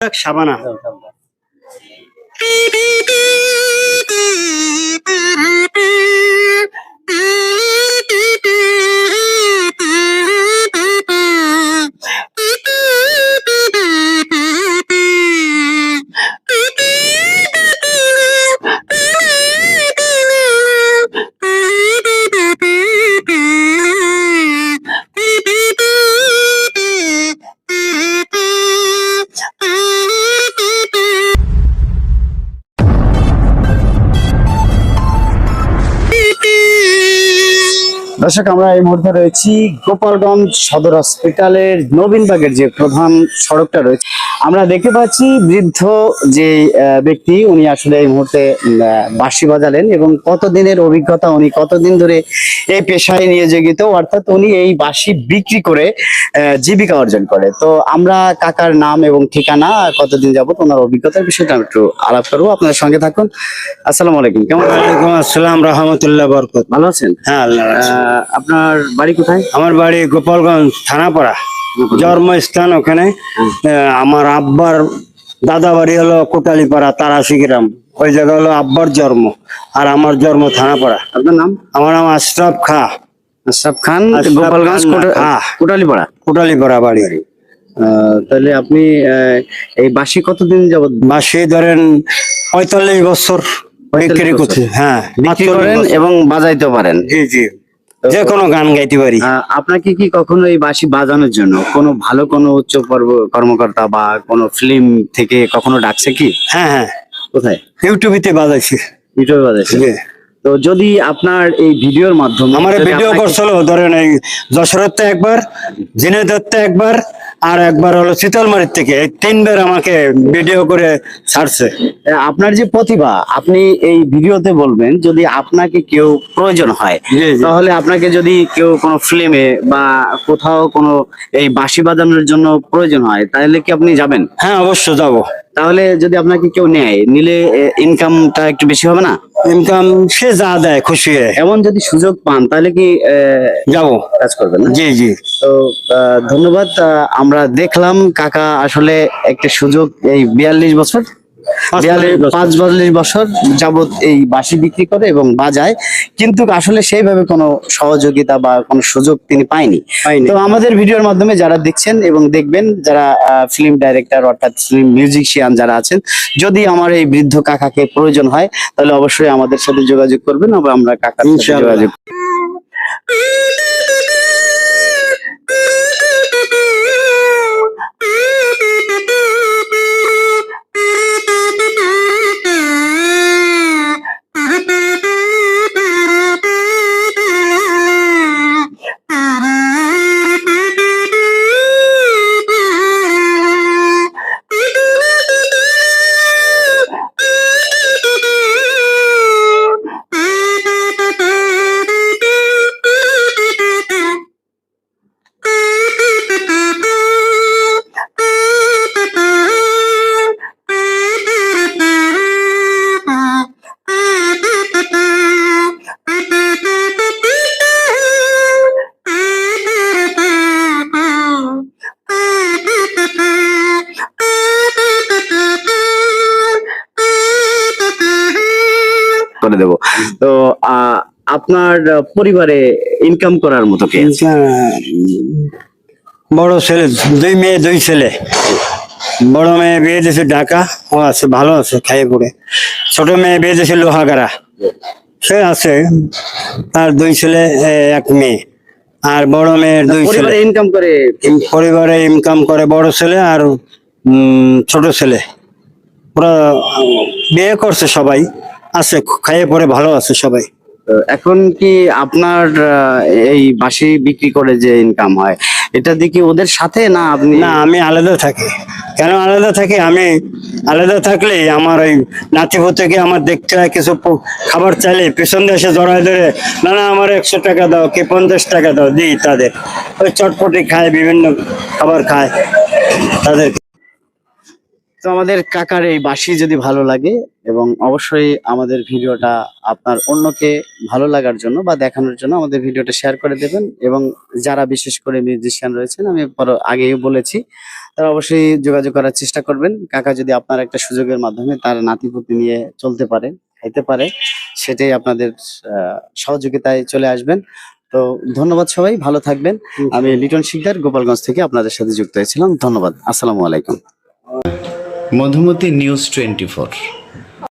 থাক সাবানা। দর্শক, আমরা এই মুহূর্তে রয়েছি গোপালগঞ্জ সদর হসপিটালের নবীনবাগের যে প্রধান সড়কটা রয়েছে। আমরা দেখতে পাচ্ছি বৃদ্ধ যে ব্যক্তি, উনি আসলে এই মুহূর্তে বাঁশি বাজালেন এবং কতদিনের অভিজ্ঞতা, উনি কতদিন ধরে এই পেশায় নিয়োজিত, অর্থাৎ উনি এই বাঁশি বিক্রি করে জীবিকা অর্জন করে। তো আমরা কাকার নাম এবং ঠিকানা, কতদিন যাবত ওনার অভিজ্ঞতার বিষয়টা একটু আলাপ করবো। আপনার সঙ্গে থাকুন। আসসালামু আলাইকুম। কেমন? ওয়ালাইকুম আসসালাম রাহমাতুল্লাহ বরকত। ভালো আছেন? হ্যাঁ, আল্লাহ। আপনার বাড়ি কোথায়? আমার বাড়ি গোপালগঞ্জ থানাপাড়া, জন্মস্থান ওখানে। আমার আব্বার দাদা বাড়ি হলো কোটালীপাড়া, তারাশি গ্রাম, ওই জায়গা হলো আব্বার জন্ম, আর আমার জন্ম থানাপাড়া। আপনার নাম? আমার নাম আশরাফ খা। আশরাফ খান, আশরাফ গোপালগঞ্জ খান, কোটালীপাড়া। কোটালীপাড়া বাড়ি। তাহলে আপনি এই বাঁশি কতদিন যাবত? বাসে ধরেন 45 বছর বিক্রি করছি। হ্যাঁ, বিক্রি করেন এবং বাজাইতে পারেন? জি জি, যে কোনো গান গাইতে পারি। আপনাকে কি কখনো এই বাঁশি বাজানোর জন্য কোনো ভালো কোনো উচ্চ কর্মকর্তা বা কোনো ফিল্ম থেকে কখনো ডাকছে কি? হ্যাঁ হ্যাঁ, কোথায়? ইউটিউবে বাজাইছি। ইউটিউবে বাজাইছে? তো যদি আপনার এই ভিডিওর মাধ্যমে আমার ভিডিও করছিল, ধরেন এই যশোরতে একবার, ঝিনাইদহতে একবার, আর একবার হলো শীতলমারির থেকে, এই 3 বার আমাকে ভিডিও করে ছাড়ছে। আপনার যে প্রতিভা, আপনি এই ভিডিওতে বলবেন, যদি আপনাকে কেউ প্রয়োজন হয় তাহলে আপনাকে যদি কেউ কোনো ফিল্মে বা কোথাও কোনো এই বাঁশি বাজানোর জন্য প্রয়োজন হয়, তাহলে কি আপনি যাবেন? হ্যাঁ, অবশ্য যাব। তাহলে যদি আপনাকে কেউ নেয়, নিলে ইনকামটা একটু বেশি হবে না? ইনকাম সে যা দেয় খুশি হয়। এমন যদি সুযোগ পান তাহলে কি যাব, কাজ করবেন? জি জি। তো ধন্যবাদ। আমরা দেখলাম কাকা আসলে একটা সুযোগ, এই 42 বছর 45 বছর যাবত এই বাঁশি বিক্রি করে এবং বাজায়, কিন্তু আসলে সেইভাবে কোনো সহযোগিতা বা কোনো সুযোগ তিনি পায়নি। তো আমাদের ভিডিওর মাধ্যমে যারা দেখছেন এবং দেখবেন, যারা ফিল্ম ডাইরেক্টর অর্থাৎ ফিল্ম মিউজিশিয়ান যারা আছেন, যদি আমার এই বৃদ্ধ কাকাকে প্রয়োজন হয় তাহলে অবশ্যই আমাদের সাথে যোগাযোগ করবেন, আমরা কাকার সাথে যোগাযোগ। করে দেব। তো আপনার পরিবারে ইনকাম করার মতো কে? বড় ছেলে, 2 মেয়ে 2 ছেলে। বড় মেয়ে বিয়ে দিয়েছে ঢাকা, ও আছে, ভালো আছে, খাইয়ে পড়ে। ছোট মেয়ে বিয়ে দিয়েছে লোহাগাড়া, সে আছে। আর 2 ছেলে 1 মেয়ে। আর বড় মেয়ের 2 ছেলে। ইনকাম করে, পরিবারে ইনকাম করে বড় ছেলে আর ছোট ছেলে। ওরা বিয়ে করছে, সবাই আছে, খাইয়ে পড়ে ভালো আছে সবাই। এখন কি আপনার এই বাঁশি বিক্রি করে যে ইনকাম হয়, এটা দেখি ওদের সাথে না আপনি? না, আমি আলাদা থাকি। কেন আলাদা থাকি? আমি আলাদা থাকলে আমার ওই নাতিপুতিকে আমার দেখতে হয়, কিছু খাবার চাইলে পেছন দেশে জড়ায় ধরে, না না আমার 100 টাকা দাও, কি 50 টাকা দাও, দিই তাদের। ওই চটপটি খায়, বিভিন্ন খাবার খায় তাদের। তো আমাদের কাকার এই বাঁশি যদি ভালো লাগে এবং অবশ্যই আমাদের ভিডিওটা আপনার অন্যকে ভালো লাগার জন্য বা দেখানোর জন্য আমাদের ভিডিওটা শেয়ার করে দেবেন। এবং যারা বিশেষ করে মিউজিশিয়ান রয়েছেন, আমি আগেই বলেছি, তারা অবশ্যই যোগাযোগ করার চেষ্টা করবেন। কাকা যদি আপনার একটা সুযোগের মাধ্যমে তার নাতিপুতি নিয়ে চলতে পারে, খাইতে পারে, সেটাই আপনাদের সহযোগিতায় চলে আসবেন। তো ধন্যবাদ, সবাই ভালো থাকবেন। আমি লিটন শিকদার গোপালগঞ্জ থেকে আপনাদের সাথে যুক্ত হয়েছিলাম। ধন্যবাদ, আসসালামু আলাইকুম। মধুমতি নিউজ 24।